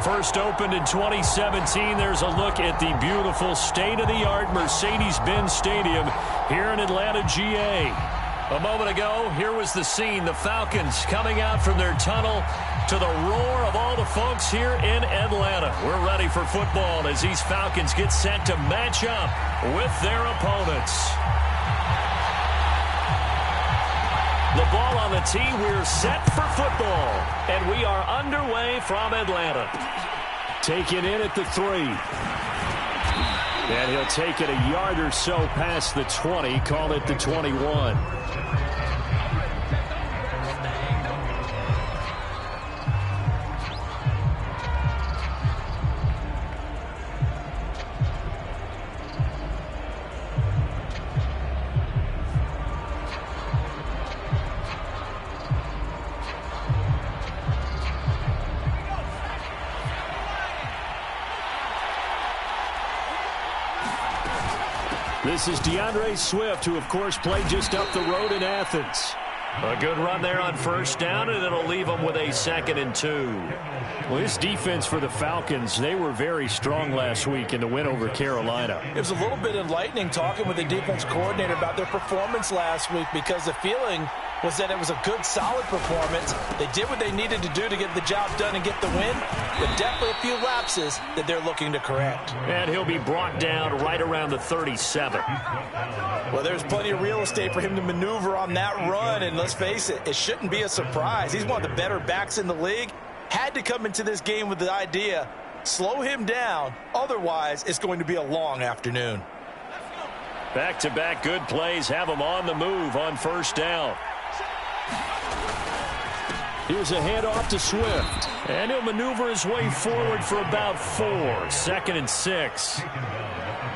First opened in 2017, there's a look at the beautiful state-of-the-art Mercedes-Benz Stadium here in Atlanta, GA. A moment ago, here was the scene. The Falcons coming out from their tunnel to the roar of all the folks here in Atlanta. We're ready for football as these Falcons get set to match up with their opponents. The ball on the tee. We're set for football. And we are underway from Atlanta. Taken in at the 3. And he'll take it a yard or so past the 20. Call it the 21. This is DeAndre Swift, who, of course, played just up the road in Athens. A good run there on first down, and it'll leave them with a 2nd and 2. Well, this defense for the Falcons, they were very strong last week in the win over Carolina. It was a little bit enlightening talking with the defense coordinator about their performance last week because the feeling was that it was a good, solid performance. They did what they needed to do to get the job done and get the win, but definitely a few lapses that they're looking to correct. And he'll be brought down right around the 37. Well, there's plenty of real estate for him to maneuver on that run, and let's face it, it shouldn't be a surprise. He's one of the better backs in the league. Had to come into this game with the idea, slow him down, otherwise it's going to be a long afternoon. Back-to-back good plays have him on the move on first down. Here's a handoff to Swift. And he'll maneuver his way forward for about 4. 2nd and 6.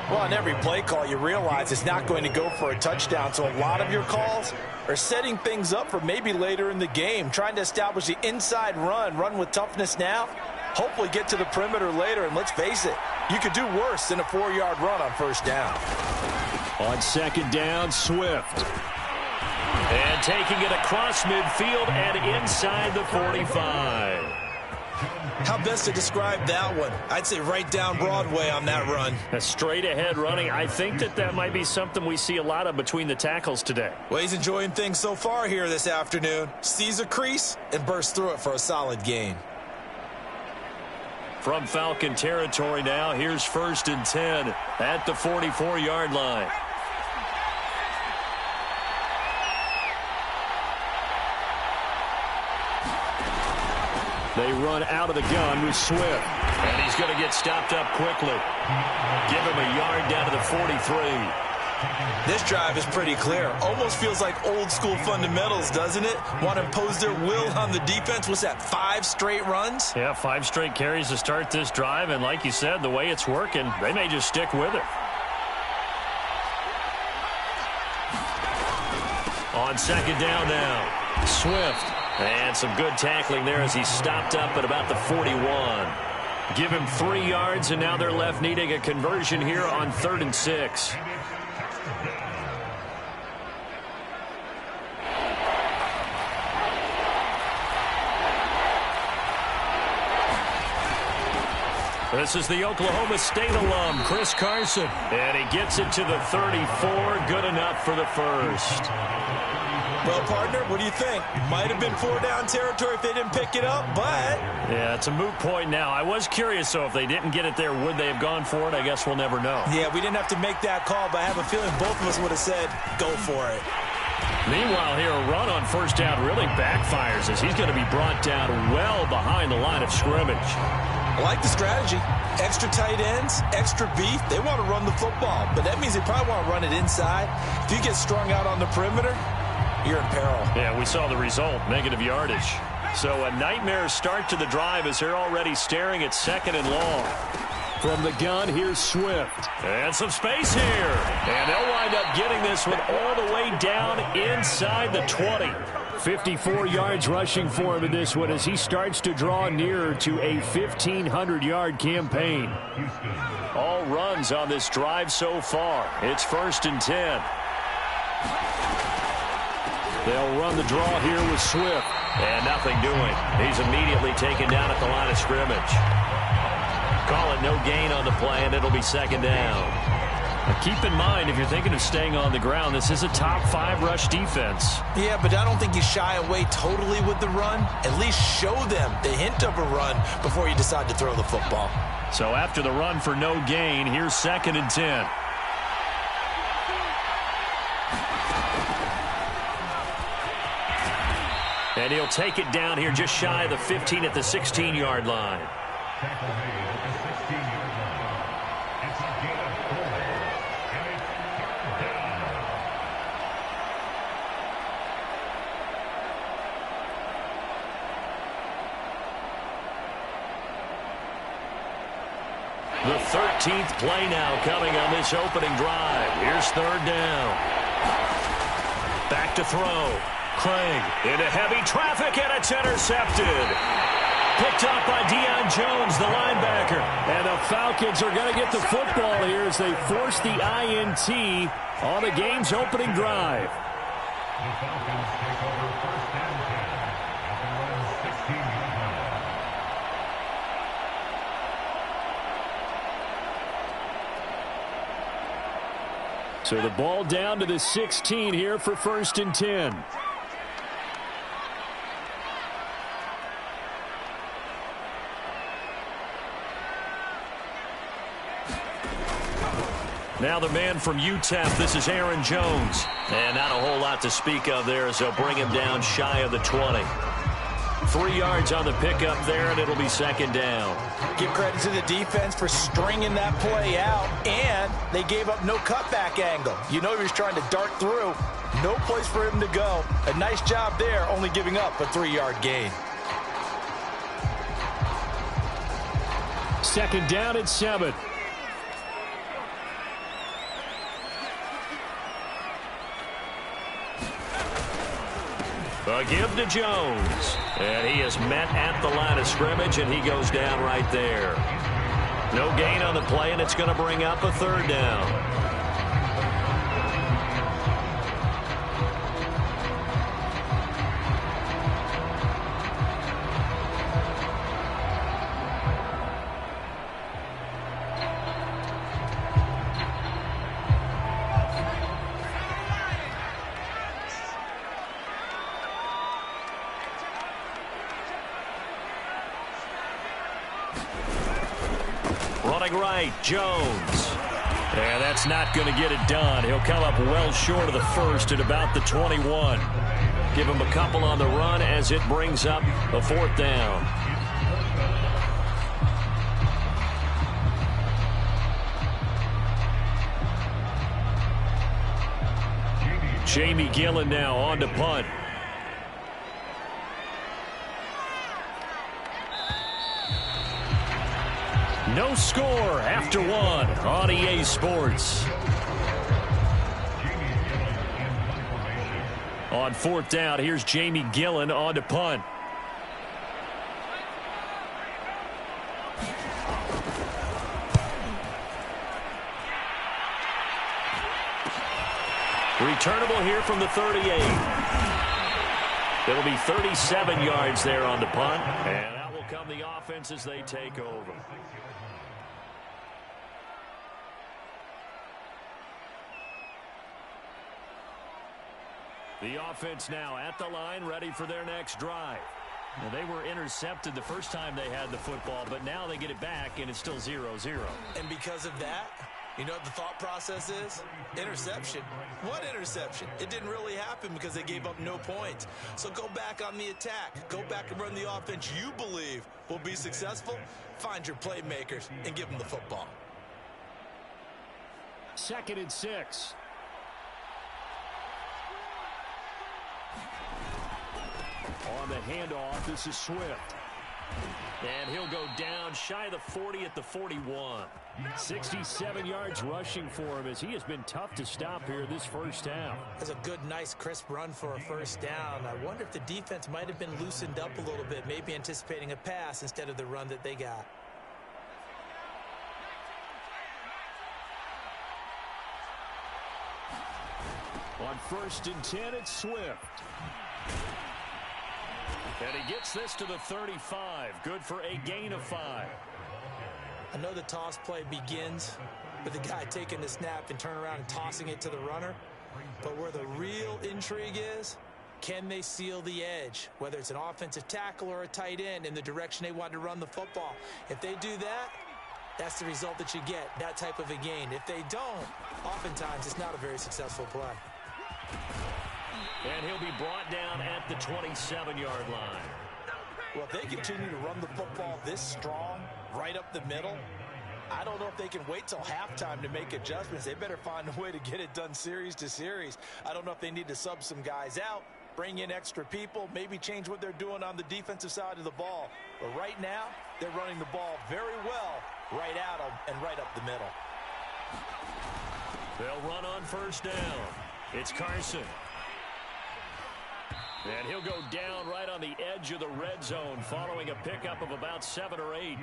Well, on every play call, you realize it's not going to go for a touchdown. So a lot of your calls are setting things up for maybe later in the game, trying to establish the inside run with toughness now, hopefully get to the perimeter later. And let's face it, you could do worse than a 4-yard run on first down. On 2nd down, Swift. And taking it across midfield and inside the 45. How best to describe that one? I'd say right down Broadway on that run. A straight ahead running. I think that might be something we see a lot of between the tackles today. Well, he's enjoying things so far here this afternoon. Sees a crease and bursts through it for a solid gain. From Falcon territory now, here's 1st and 10 at the 44-yard line. They run out of the gun with Swift. And he's going to get stopped up quickly. Give him a yard down to the 43. This drive is pretty clear. Almost feels like old school fundamentals, doesn't it? Want to impose their will on the defense. What's that, 5 straight runs? Yeah, 5 straight carries to start this drive. And like you said, the way it's working, they may just stick with it. On 2nd down now, Swift. And some good tackling there as he's stopped up at about the 41. Give him 3 yards, and now they're left needing a conversion here on 3rd and 6. This is the Oklahoma State alum, Chris Carson. And he gets it to the 34. Good enough for the 1st. Well, partner, what do you think? Might have been 4-down territory if they didn't pick it up, but... Yeah, it's a moot point now. I was curious, though, if they didn't get it there, would they have gone for it? I guess we'll never know. Yeah, we didn't have to make that call, but I have a feeling both of us would have said, go for it. Meanwhile, here, a run on first down really backfires as he's going to be brought down well behind the line of scrimmage. I like the strategy. Extra tight ends, extra beef. They want to run the football, but that means they probably want to run it inside. If you get strung out on the perimeter, you're in peril. Yeah, we saw the result, negative yardage. So a nightmare start to the drive as they're already staring at 2nd and long. From the gun, here's Swift. And some space here. And they'll wind up getting this one all the way down inside the 20. 54 yards rushing for him in this one as he starts to draw nearer to a 1,500-yard campaign. All runs on this drive so far. It's 1st and 10. They'll run the draw here with Swift. And nothing doing. He's immediately taken down at the line of scrimmage. Call it no gain on the play, and it'll be second down. Now keep in mind, if you're thinking of staying on the ground, this is a top 5 rush defense. Yeah, but I don't think you shy away totally with the run. At least show them the hint of a run before you decide to throw the football. So after the run for no gain, here's 2nd and 10. And he'll take it down here just shy of the 15 at the 16-yard line. The 13th play now coming on this opening drive. Here's 3rd down. Back to throw. Craig into heavy traffic, and it's intercepted. Picked up by Deion Jones, the linebacker. And the Falcons are going to get the football here as they force the INT on the game's opening drive. The Falcons take over 1st and 10 at the run 16-yard line. So the ball down to the 16 here for 1st and 10. Now the man from UTEP, this is Aaron Jones. And not a whole lot to speak of there as they'll bring him down shy of the 20. 3 yards on the pickup there, and it'll be 2nd down. Give credit to the defense for stringing that play out, and they gave up no cutback angle. You know he was trying to dart through. No place for him to go. A nice job there, only giving up a 3-yard gain. 2nd down and 7. A give to Jones. And he is met at the line of scrimmage, and he goes down right there. No gain on the play, and it's going to bring up a 3rd down. Running right, Jones. And that's not going to get it done. He'll come up well short of the 1st at about the 21. Give him a couple on the run as it brings up a 4th down. Jamie Gillen now on to punt. No score after 1 on EA Sports. On 4th down, here's Jamie Gillen on to punt. Returnable here from the 38. It'll be 37 yards there on the punt. And out will come the offense as they take over. The offense now at the line, ready for their next drive. Now, they were intercepted the first time they had the football, but now they get it back, and it's still 0-0. And because of that, you know what the thought process is? Interception. What interception? It didn't really happen because they gave up no points. So go back on the attack. Go back and run the offense you believe will be successful. Find your playmakers and give them the football. 2nd and 6. On the handoff, this is Swift. And he'll go down shy of the 40 at the 41. 67 yards rushing for him as he has been tough to stop here this first half. That's a good, nice, crisp run for a 1st down. I wonder if the defense might have been loosened up a little bit, maybe anticipating a pass instead of the run that they got. On 1st and 10, it's Swift. And he gets this to the 35. Good for a gain of 5. I know the toss play begins with the guy taking the snap and turning around and tossing it to the runner. But where the real intrigue is, can they seal the edge, whether it's an offensive tackle or a tight end, in the direction they want to run the football? If they do that, that's the result that you get, that type of a gain. If they don't, oftentimes it's not a very successful play. And he'll be brought down at the 27-yard line. Well, if they continue to run the football this strong, right up the middle, I don't know if they can wait till halftime to make adjustments. They better find a way to get it done series to series. I don't know if they need to sub some guys out, bring in extra people, maybe change what they're doing on the defensive side of the ball. But right now, they're running the ball very well right at them and right up the middle. They'll run on first down. It's Carson. And he'll go down right on the edge of the red zone following a pickup of about 7 or 8.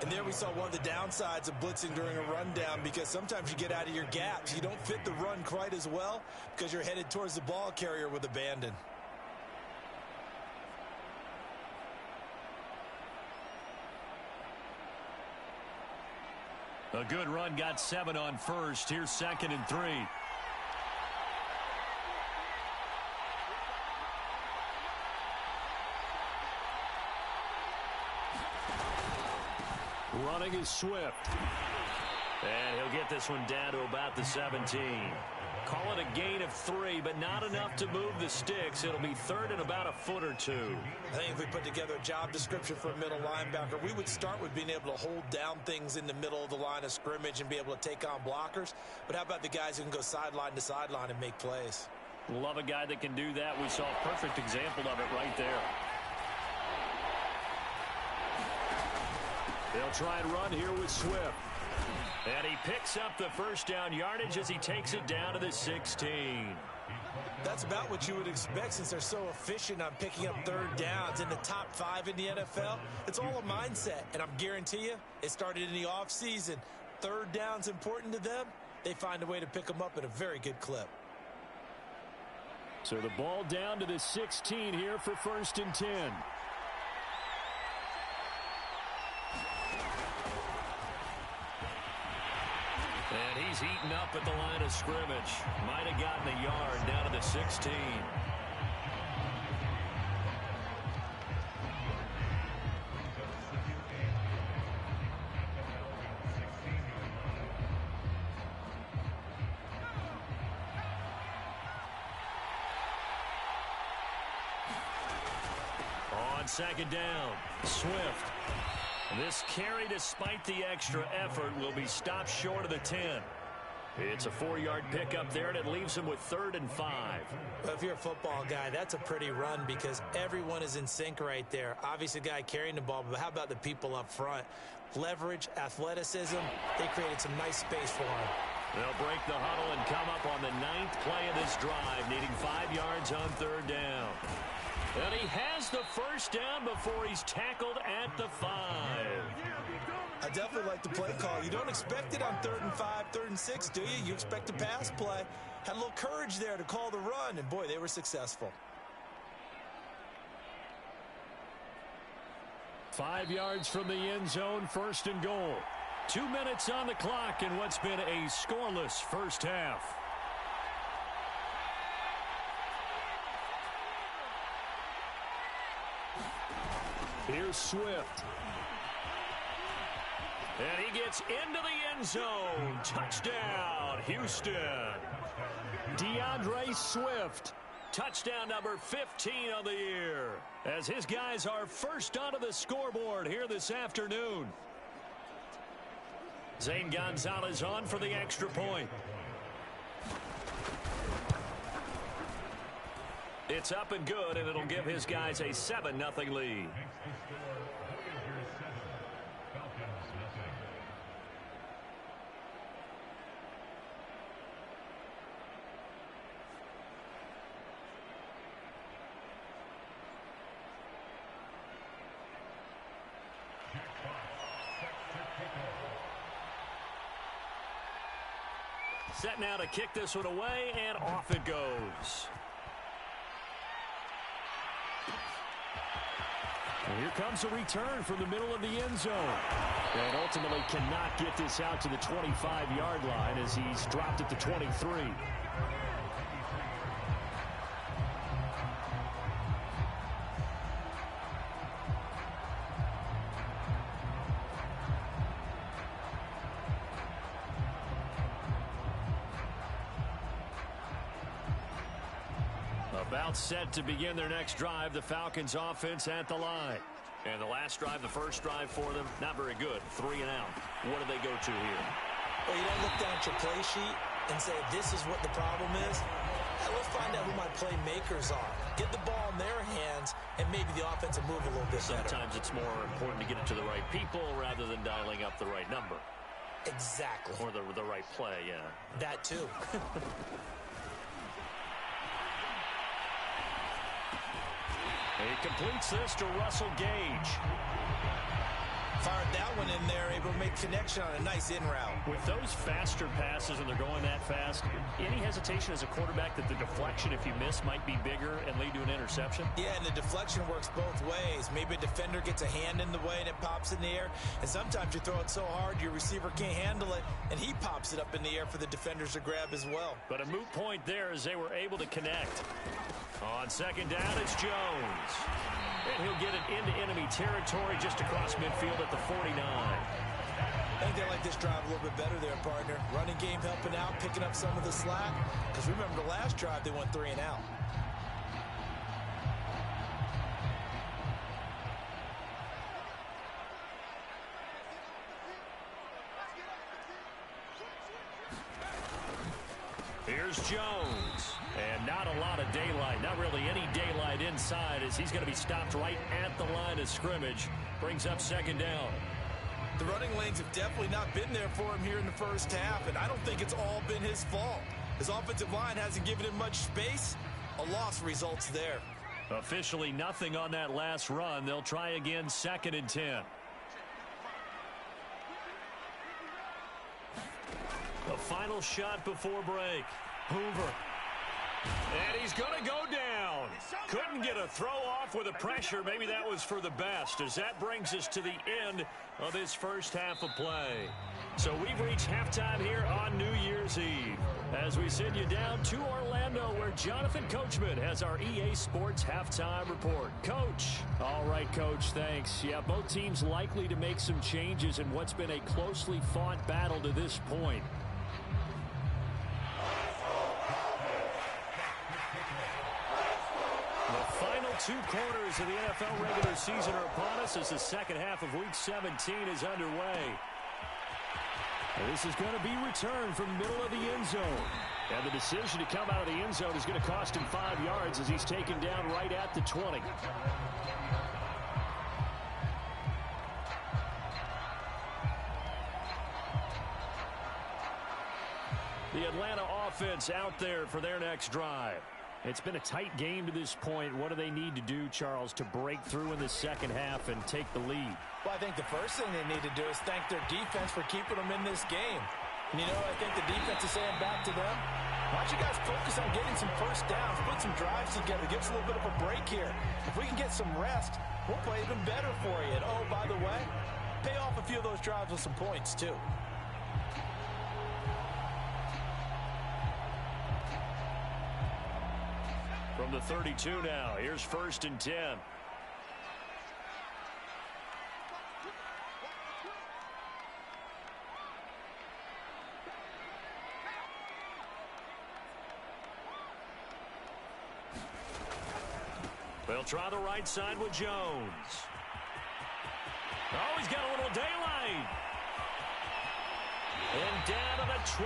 And there we saw one of the downsides of blitzing during a rundown, because sometimes you get out of your gaps. You don't fit the run quite as well because you're headed towards the ball carrier with abandon. A good run got 7 on first. Here's 2nd and 3. Running is Swift. And he'll get this one down to about the 17. Call it a gain of 3, but not enough to move the sticks. It'll be 3rd and about a foot or 2. I think if we put together a job description for a middle linebacker, we would start with being able to hold down things in the middle of the line of scrimmage and be able to take on blockers. But how about the guys who can go sideline to sideline and make plays? Love a guy that can do that. We saw a perfect example of it right there. They'll try and run here with Swift. And he picks up the first down yardage as he takes it down to the 16. That's about what you would expect, since they're so efficient on picking up third downs in the top 5 in the NFL. It's all a mindset, and I'm guarantee you it started in the offseason. Third down's important to them. They find a way to pick them up at a very good clip. So the ball down to the 16 here for 1st and 10. And he's heating up at the line of scrimmage. Might have gotten a yard down to the 16. On 2nd down, Swift. This carry, despite the extra effort, will be stopped short of the 10. It's a 4-yard pickup there, and it leaves him with 3rd and 5. Well, if you're a football guy, that's a pretty run because everyone is in sync right there. Obviously, the guy carrying the ball, but how about the people up front? Leverage, athleticism, they created some nice space for him. They'll break the huddle and come up on the 9th play of this drive, needing 5 yards on 3rd down. And he has the first down before he's tackled at the 5. I definitely like the play call. You don't expect it on 3rd and 5, 3rd and 6, do you? You expect a pass play. Had a little courage there to call the run, and boy, they were successful. 5 yards from the end zone, 1st and goal. 2 minutes on the clock in what's been a scoreless first half. Here's Swift. And he gets into the end zone. Touchdown, Houston. DeAndre Swift. Touchdown number 15 on the year, as his guys are first onto the scoreboard here this afternoon. Zane Gonzalez on for the extra point. It's up and good, and it'll give his guys a 7-0 lead. Voyagers 7, Falcons nothing. Set now to kick this one away, and off it goes. Here comes a return from the middle of the end zone. And ultimately cannot get this out to the 25-yard line as he's dropped at the 23. About set to begin their next drive, the Falcons offense at the line. And the last drive, the first drive for them, not very good. 3 and out. What do they go to here? Well, you don't look down at your play sheet and say, this is what the problem is. Let's find out who my playmakers are. Get the ball in their hands, and maybe the offense will move a little bit better. Sometimes it's more important to get it to the right people rather than dialing up the right number. Exactly. Or the right play, yeah. That too. He completes this to Russell Gage. Fired that one in there, able to make connection on a nice in route. With those faster passes when they're going that fast, any hesitation as a quarterback that the deflection, if you miss, might be bigger and lead to an interception? Yeah, and the deflection works both ways. Maybe a defender gets a hand in the way and it pops in the air, and sometimes you throw it so hard your receiver can't handle it, and he pops it up in the air for the defenders to grab as well. But a moot point there as they were able to connect. On second down, it's Jones. And he'll get it into enemy territory just across midfield at the 49. I think they like this drive a little bit better there, partner. Running game helping out, picking up some of the slack. Because remember, the last drive, they went 3 and out. Here's Jones. And not a lot of daylight. Not really any daylight inside as he's going to be stopped right at the line of scrimmage. Brings up second down. The running lanes have definitely not been there for him here in the first half, and I don't think it's all been his fault. His offensive line hasn't given him much space. A loss results there. Officially nothing on that last run. They'll try again, second and 10. The final shot before break. Hoover. And he's going to go down. Couldn't get a throw off with the pressure. Maybe that was for the best, as that brings us to the end of this first half of play. So we've reached halftime here on New Year's Eve, as we send you down to Orlando, where Jonathan Coachman has our EA Sports halftime report. Coach. All right, Coach, thanks. Yeah, both teams likely to make some changes in what's been a closely fought battle to this point. The final 2 quarters of the NFL regular season are upon us as the second half of Week 17 is underway. And this is going to be returned from the middle of the end zone. And the decision to come out of the end zone is going to cost him 5 yards as he's taken down right at the 20. The Atlanta offense out there for their next drive. It's been a tight game to this point. What do they need to do, Charles, to break through in the second half and take the lead? Well, I think the first thing they need to do is thank their defense for keeping them in this game. And, you know, I think the defense is saying back to them, why don't you guys focus on getting some first downs, put some drives together, give us a little bit of a break here. If we can get some rest, we'll play even better for you. And, oh, by the way, pay off a few of those drives with some points, too. From the 32 now, here's first and 10. They'll try the right side with Jones. Oh, he's got a little daylight. And down to the 20.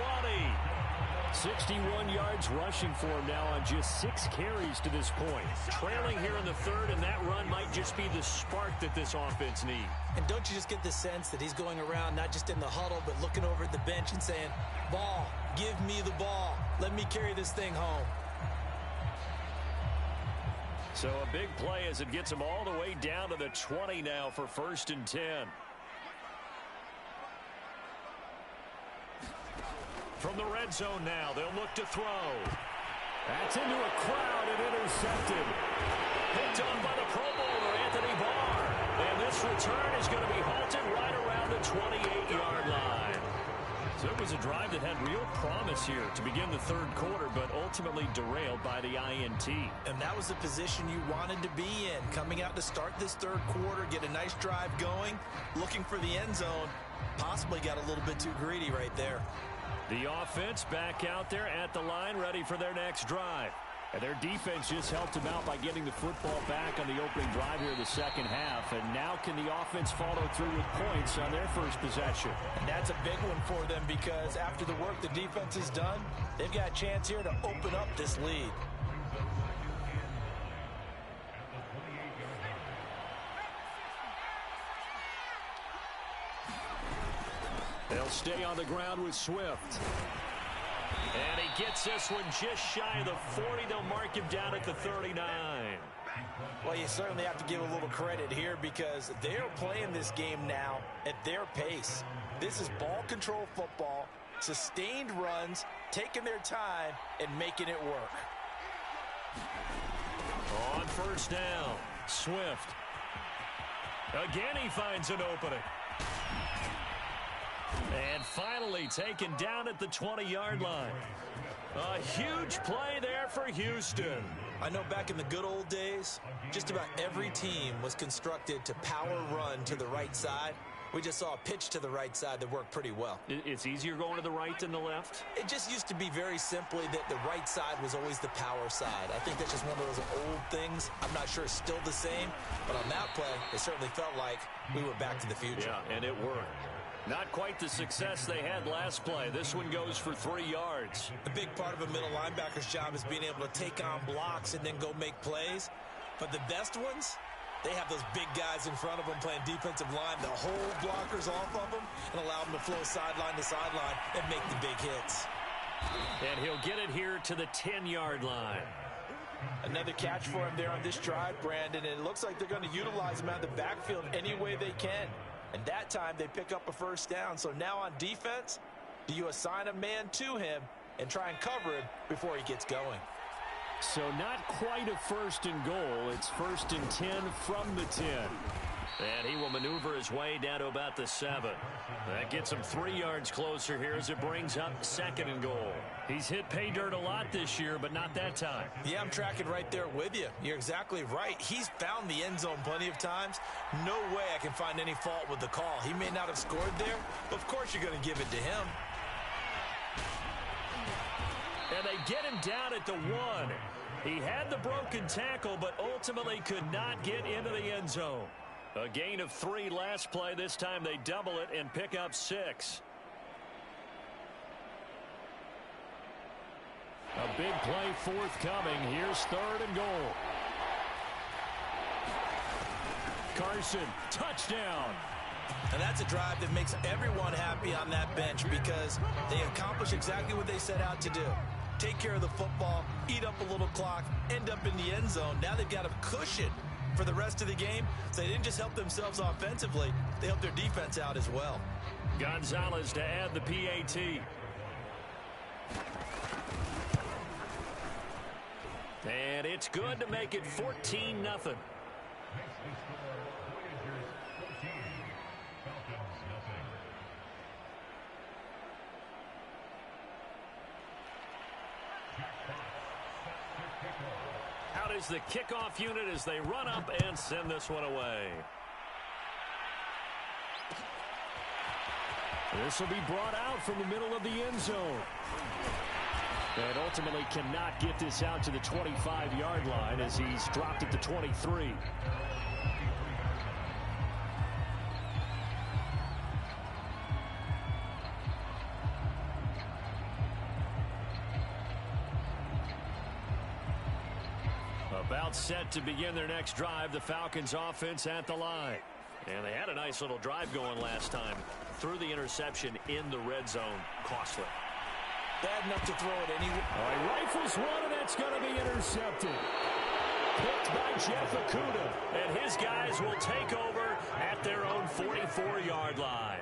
61 yards rushing for him now on just 6 carries to this point. Trailing here in the third, and that run might just be the spark that this offense needs. And don't you just get the sense that he's going around not just in the huddle, but looking over at the bench and saying, ball, give me the ball. Let me carry this thing home. So a big play as it gets him all the way down to the 20 now for first and 10. From the red zone now, they'll look to throw. That's into a crowd and intercepted. Picked on by the Pro Bowler, Anthony Barr. return is going to be halted right around the 28-yard line. So it was a drive that had real promise here to begin the third quarter, but ultimately derailed by the INT. And that was the position you wanted to be in, coming out to start this third quarter, get a nice drive going, looking for the end zone. Possibly got a little bit too greedy right there. The offense back out there at the line, ready for their next drive. And their defense just helped them out by getting the football back on the opening drive here in the second half. And now can the offense follow through with points on their first possession? And that's a big one for them because after the work the defense has done, they've got a chance here to open up this lead. They'll stay on the ground with Swift. And he gets this one just shy of the 40. They'll mark him down at the 39. Well, you certainly have to give a little credit here because they're playing this game now at their pace. This is ball control football, sustained runs, taking their time and making it work. On first down, Swift. Again, he finds an opening. And finally taken down at the 20-yard line. A huge play there for Houston. I know back in the good old days, just about every team was constructed to power run to the right side. We just saw a pitch to the right side that worked pretty well. It's easier going to the right than the left? It just used to be very simply that the right side was always the power side. I think that's just one of those old things. I'm not sure it's still the same, but on that play, it certainly felt like we were back to the future. Yeah, and it worked. Not quite the success they had last play. This one goes for 3 yards. A big part of a middle linebacker's job is being able to take on blocks and then go make plays. But the best ones, they have those big guys in front of them playing defensive line that hold blockers off of them and allow them to flow sideline to sideline and make the big hits. And he'll get it here to the 10-yard line. Another catch for him there on this drive, Brandon, and it looks like they're going to utilize him out of the backfield any way they can. And that time they pick up a first down. So now on defense, do you assign a man to him and try and cover him before he gets going? So not quite a first and goal. It's 1st and 10 from the 10. And he will maneuver his way down to about the 7. That gets him 3 yards closer here as it brings up 2nd and goal. He's hit pay dirt a lot this year, but not that time. Yeah, I'm tracking right there with you. You're exactly right. He's found the end zone plenty of times. No way I can find any fault with the call. He may not have scored there, but of course you're going to give it to him. And they get him down at the 1. He had the broken tackle, but ultimately could not get into the end zone. A gain of 3 last play. This time they double it and pick up 6. A big play forthcoming. Here's 3rd and goal. Carson, touchdown. And that's a drive that makes everyone happy on that bench because they accomplish exactly what they set out to do. Take care of the football, eat up a little clock, end up in the end zone. Now they've got a cushion for the rest of the game. So they didn't just help themselves offensively, they helped their defense out as well. Gonzalez to add the PAT. And it's good to make it 14-0. Makes the score Voyagers 14, Falcons nothing. Out is the kickoff unit as they run up and send this one away. This will be brought out from the middle of the end zone. And ultimately cannot get this out to the 25-yard line as he's dropped at the 23. About set to begin their next drive, the Falcons offense at the line. And they had a nice little drive going last time. Threw the interception in the red zone. Costly. Bad enough to throw it anyway. All right, rifles one, and that's going to be intercepted. Picked by Jeff Okudah. And his guys will take over at their own 44-yard line.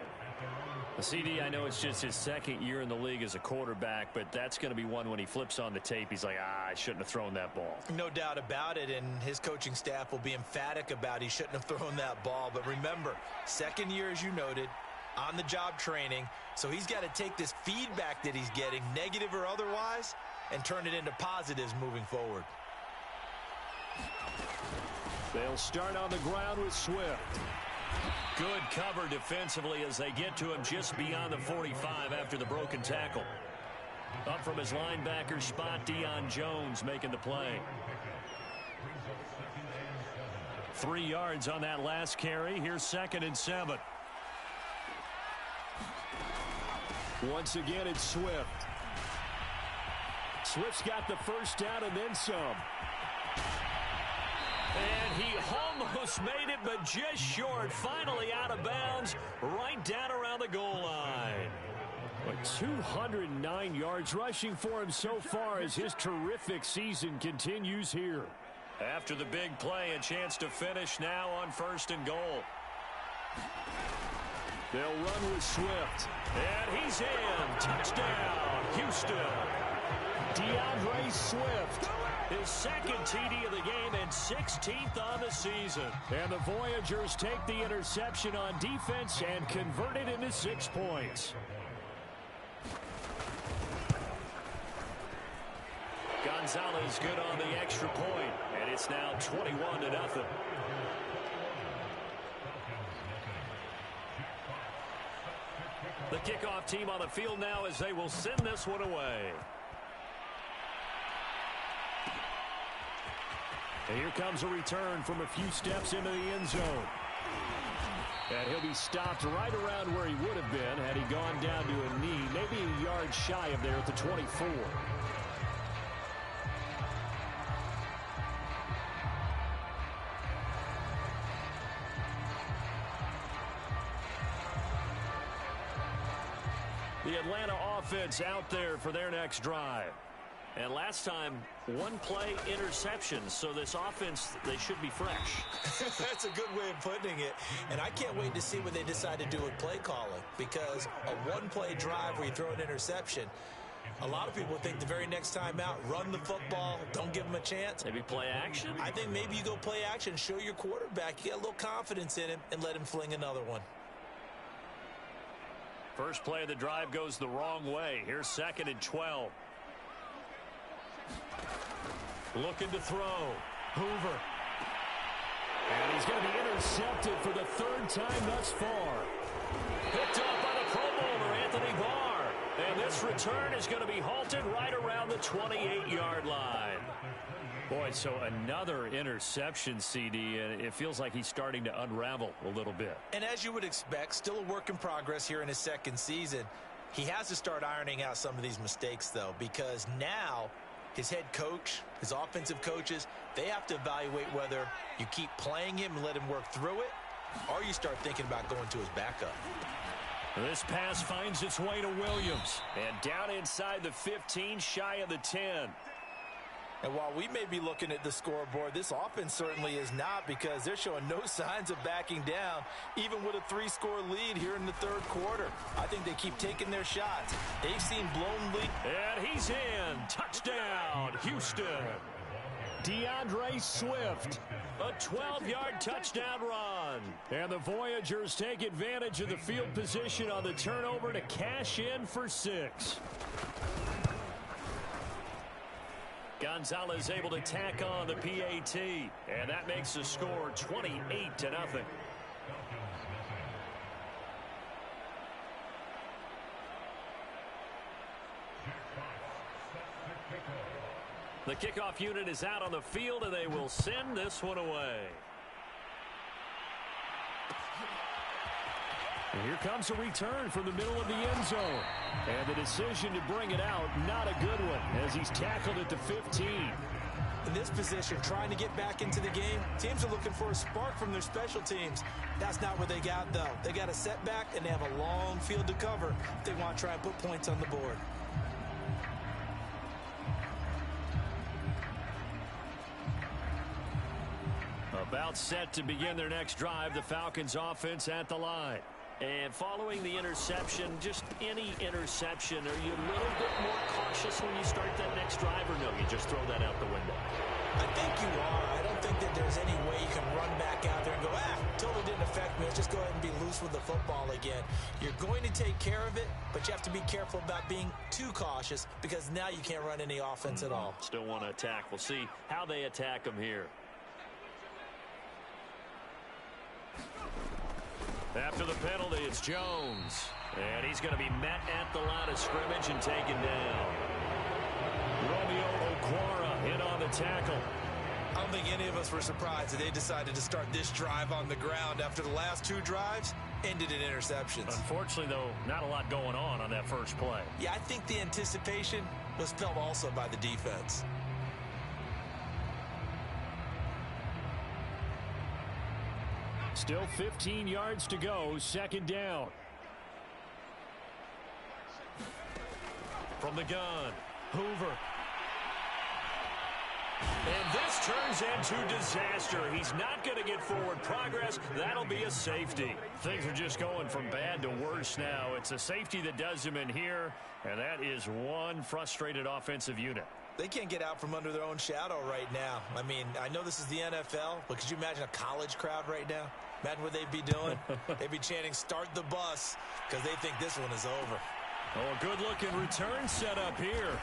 CD, I know it's just his second year in the league as a quarterback, but that's going to be one when he flips on the tape, he's like, I shouldn't have thrown that ball. No doubt about it, and his coaching staff will be emphatic about he shouldn't have thrown that ball. But remember, second year, as you noted, on-the-job training, so he's got to take this feedback that he's getting, negative or otherwise, and turn it into positives moving forward. They'll start on the ground with Swift. Good cover defensively as they get to him just beyond the 45 after the broken tackle. Up from his linebacker spot, Deion Jones making the play. 3 yards on that last carry. Here's 2nd and 7. Once again, it's Swift. Swift's got the first down and then some. And he almost made it, but just short. Finally out of bounds, right down around the goal line. But 209 yards rushing for him so far as his terrific season continues here. After the big play, a chance to finish now on 1st and goal. They'll run with Swift. And he's in. Touchdown, Houston. DeAndre Swift, his 2nd TD of the game and 16th on the season. And the Voyagers take the interception on defense and convert it into 6 points. Gonzalez good on the extra point, and it's now 21-0. The kickoff team on the field now as they will send this one away. And here comes a return from a few steps into the end zone. And he'll be stopped right around where he would have been had he gone down to a knee, maybe a yard shy of there at the 24. The Atlanta offense out there for their next drive. And last time, 1 play interception. So this offense, they should be fresh. That's a good way of putting it. And I can't wait to see what they decide to do with play calling. Because a 1-play drive where you throw an interception, a lot of people think the very next time out, run the football, don't give them a chance. Maybe play action? I think maybe you go play action, show your quarterback, you get a little confidence in him, and let him fling another one. First play of the drive goes the wrong way. Here's 2nd and 12. Looking to throw. Hoover. And he's going to be intercepted for the 3rd time thus far. Picked up by the Pro Bowler, Anthony Barr. And this return is going to be halted right around the 28-yard line. Boy, so another interception, CD, and it feels like he's starting to unravel a little bit. And as you would expect, still a work in progress here in his 2nd season. He has to start ironing out some of these mistakes, though, because now his head coach, his offensive coaches, they have to evaluate whether you keep playing him and let him work through it, or you start thinking about going to his backup. This pass finds its way to Williams. And down inside the 15, shy of the 10. And while we may be looking at the scoreboard, this offense certainly is not, because they're showing no signs of backing down, even with a 3-score lead here in the 3rd quarter. I think they keep taking their shots. They've seen blown lead. And he's in. Touchdown, Houston. DeAndre Swift, a 12-yard touchdown run. And the Voyagers take advantage of the field position on the turnover to cash in for 6. Gonzalez able to tack on the PAT, and that makes the score 28-0. The kickoff unit is out on the field, and they will send this one away. And here comes a return from the middle of the end zone. And the decision to bring it out, not a good one, as he's tackled at the 15. In this position, trying to get back into the game, teams are looking for a spark from their special teams. That's not what they got, though. They got a setback, and they have a long field to cover if they want to try and put points on the board. About set to begin their next drive, the Falcons offense at the line. And following the interception, just any interception, are you a little bit more cautious when you start that next drive, or no, you just throw that out the window? I think you are. I don't think that there's any way you can run back out there and go, totally didn't affect me. Let's just go ahead and be loose with the football again. You're going to take care of it, but you have to be careful about being too cautious because now you can't run any offense at all. Still want to attack. We'll see how they attack them here. After the penalty, it's Jones. And he's going to be met at the line of scrimmage and taken down. Romeo Okwara in on the tackle. I don't think any of us were surprised that they decided to start this drive on the ground after the last 2 drives ended in interceptions. Unfortunately, though, not a lot going on that first play. Yeah, I think the anticipation was felt also by the defense. Still 15 yards to go, second down. From the gun, Hoover. And this turns into disaster. He's not going to get forward progress. That'll be a safety. Things are just going from bad to worse now. It's a safety that does him in here, and that is one frustrated offensive unit. They can't get out from under their own shadow right now. I mean, I know this is the NFL, but could you imagine a college crowd right now? Imagine what they'd be doing. They'd be chanting, "Start the bus," because they think this one is over. Oh, a good-looking return set up here.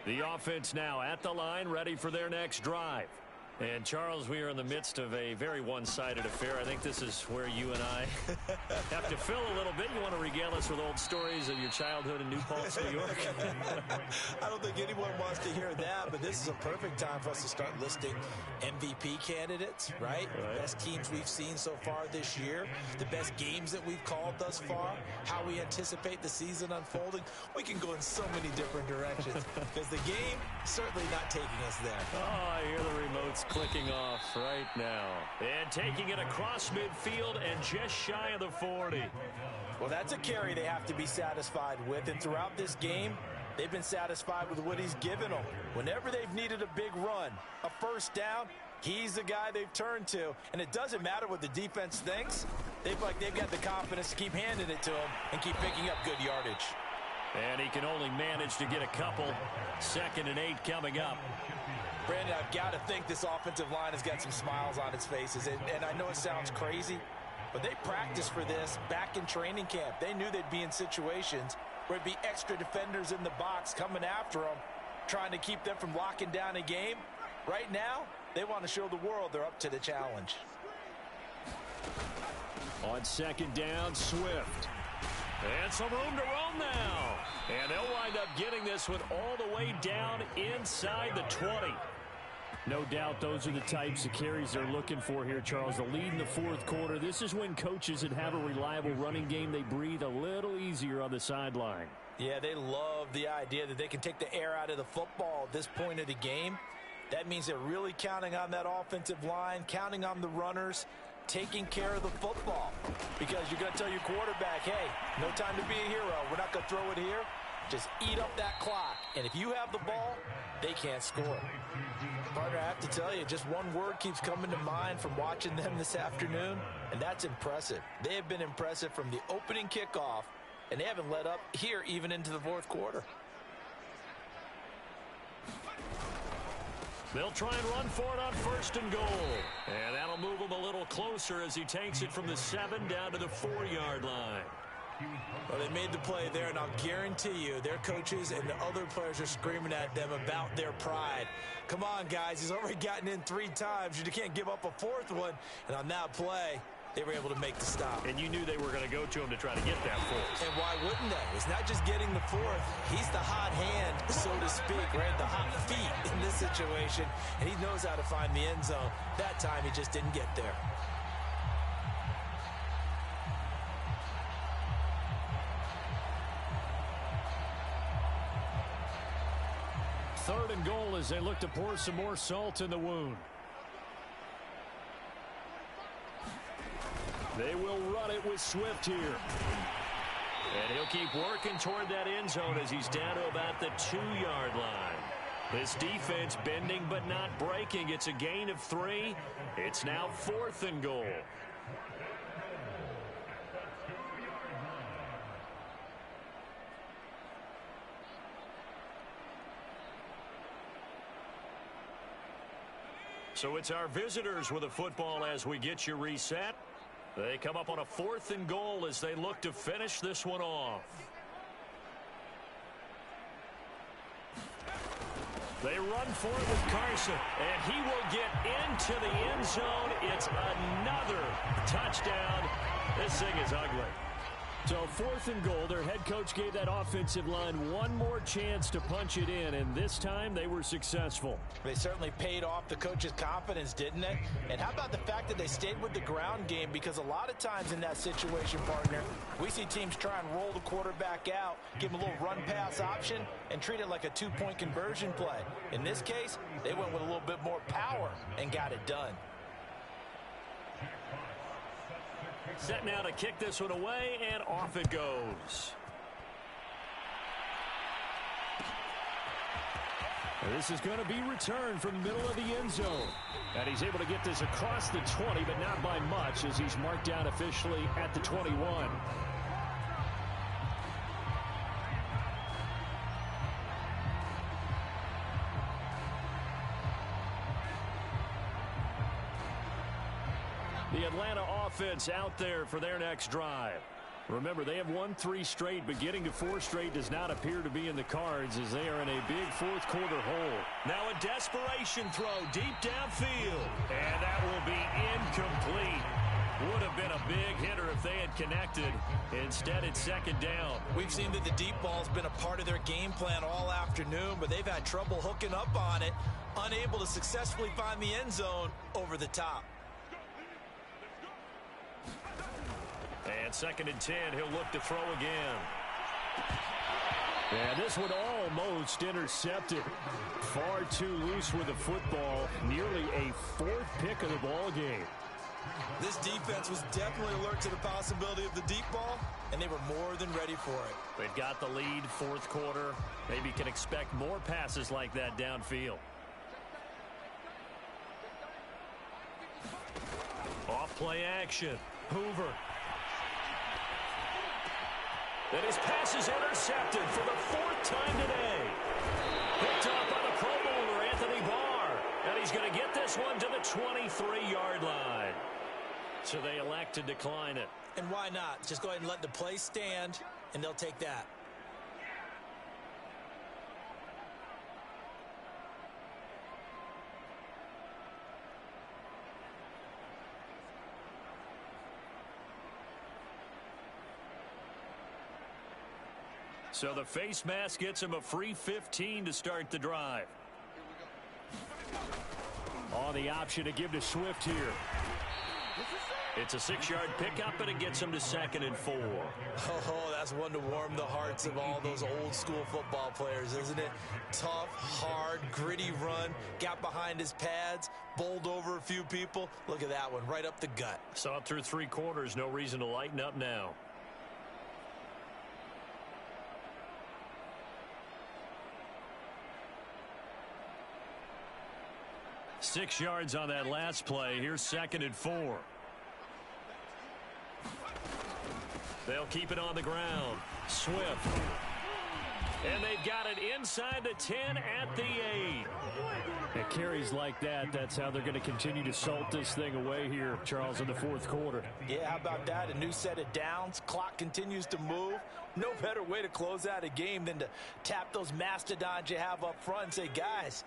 The offense now at the line, ready for their next drive. And, Charles, we are in the midst of a very one-sided affair. I think this is where you and I have to fill a little bit. You want to regale us with old stories of your childhood in New Paltz, New York? I don't think anyone wants to hear that, but this is a perfect time for us to start listing MVP candidates, right? The best teams we've seen so far this year, the best games that we've called thus far, how we anticipate the season unfolding. We can go in so many different directions because the game certainly not taking us there. Oh, I hear the remotes clicking off right now. And taking it across midfield and just shy of the 40. Well, that's a carry they have to be satisfied with. And throughout this game, they've been satisfied with what he's given them. Whenever they've needed a big run, a first down, he's the guy they've turned to. And it doesn't matter what the defense thinks. They feel like they've got the confidence to keep handing it to him and keep picking up good yardage. And he can only manage to get a couple. 2nd and 8 coming up. Brandon, I've got to think this offensive line has got some smiles on its faces. And I know it sounds crazy, but they practiced for this back in training camp. They knew they'd be in situations where it'd be extra defenders in the box coming after them, trying to keep them from locking down a game. Right now, they want to show the world they're up to the challenge. On 2nd down, Swift. And some room to roam now. And they'll wind up getting this one all the way down inside the 20. No doubt those are the types of carries they're looking for here, Charles. The lead in the 4th quarter. This is when coaches that have a reliable running game, they breathe a little easier on the sideline. Yeah, they love the idea that they can take the air out of the football at this point of the game. That means they're really counting on that offensive line, counting on the runners, taking care of the football. Because you're going to tell your quarterback, hey, no time to be a hero. We're not going to throw it here. Just eat up that clock. And if you have the ball, they can't score. Partner, I have to tell you, just one word keeps coming to mind from watching them this afternoon, and that's impressive. They have been impressive from the opening kickoff, and they haven't let up here even into the 4th quarter. They'll try and run for it on 1st and goal. And that'll move him a little closer as he takes it from the 7 down to the 4-yard line. Well, they made the play there, and I'll guarantee you their coaches and the other players are screaming at them about their pride. Come on, guys. He's already gotten in 3 times. You can't give up a 4th one. And on that play, they were able to make the stop. And you knew they were going to go to him to try to get that 4th. And why wouldn't they? It's not just getting the 4th. He's the hot hand, so to speak, right? The hot feet in this situation. And he knows how to find the end zone. That time he just didn't get there. 3rd and goal as they look to pour some more salt in the wound. They will run it with Swift here. And he'll keep working toward that end zone as he's down to about the 2-yard line. This defense bending but not breaking. It's a gain of 3. It's now 4th and goal. So it's our visitors with a football as we get you reset. They come up on a 4th and goal as they look to finish this one off. They run for it with Carson, and he will get into the end zone. It's another touchdown. This thing is ugly. So 4th and goal, their head coach gave that offensive line one more chance to punch it in, and this time they were successful. They certainly paid off the coach's confidence, didn't they? And how about the fact that they stayed with the ground game? Because a lot of times in that situation, partner, we see teams try and roll the quarterback out, give him a little run-pass option, and treat it like a 2-point conversion play. In this case, they went with a little bit more power and got it done. Set now to kick this one away, and off it goes. And this is going to be returned from the middle of the end zone. And he's able to get this across the 20, but not by much, as he's marked down officially at the 21. The Atlanta offense out there for their next drive. Remember, they have won 3 straight, but getting to 4 straight does not appear to be in the cards as they are in a big 4th quarter hole. Now a desperation throw deep downfield, and that will be incomplete. Would have been a big hitter if they had connected. Instead, it's 2nd down. We've seen that the deep ball's been a part of their game plan all afternoon, but they've had trouble hooking up on it, unable to successfully find the end zone over the top. And 2nd and 10, he'll look to throw again. And this one almost intercepted. Far too loose with the football. Nearly a 4th pick of the ball game. This defense was definitely alert to the possibility of the deep ball, and they were more than ready for it. They've got the lead, 4th quarter. Maybe can expect more passes like that downfield. Off play action. Hoover. And his pass is intercepted for the 4th time today. Picked up by the Pro Bowler, Anthony Barr. And he's going to get this one to the 23-yard line. So they elect to decline it. And why not? Just go ahead and let the play stand, and they'll take that. So the face mask gets him a free 15 to start the drive. On the option to give to Swift here. It's a 6-yard pickup, and it gets him to 2nd and 4. Oh, that's one to warm the hearts of all those old-school football players, isn't it? Tough, hard, gritty run. Got behind his pads, bowled over a few people. Look at that one, right up the gut. Saw it through 3 quarters. No reason to lighten up now. Six yards on that last play. Here's 2nd and 4. They'll keep it on the ground. Swift. And they've got it inside the 10 at the 8. It carries like that. That's how they're going to continue to salt this thing away here, Charles, in the 4th quarter. Yeah, how about that? A new set of downs. Clock continues to move. No better way to close out a game than to tap those mastodons you have up front and say, guys,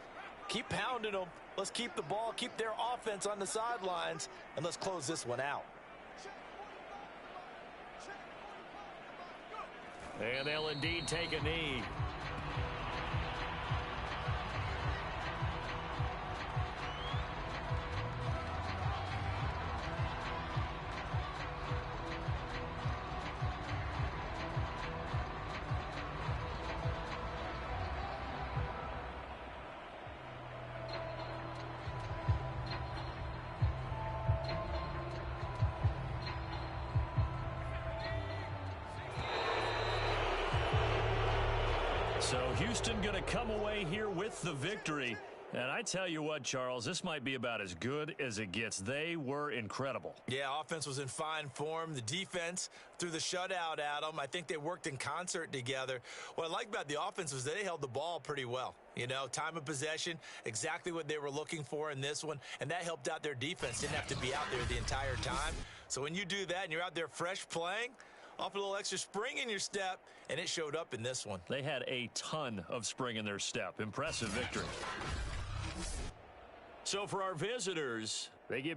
keep pounding them. Let's keep the ball, keep their offense on the sidelines, and let's close this one out. And they'll indeed take a knee. So Houston going to come away here with the victory. And I tell you what, Charles, this might be about as good as it gets. They were incredible. Yeah, offense was in fine form. The defense threw the shutout at them. I think they worked in concert together. What I like about the offense was they held the ball pretty well. You know, time of possession, exactly what they were looking for in this one, and that helped out their defense. Didn't have to be out there the entire time. So when you do that and you're out there fresh playing, off a little extra spring in your step, and it showed up in this one. They had a ton of spring in their step. Impressive victory. So for our visitors, they get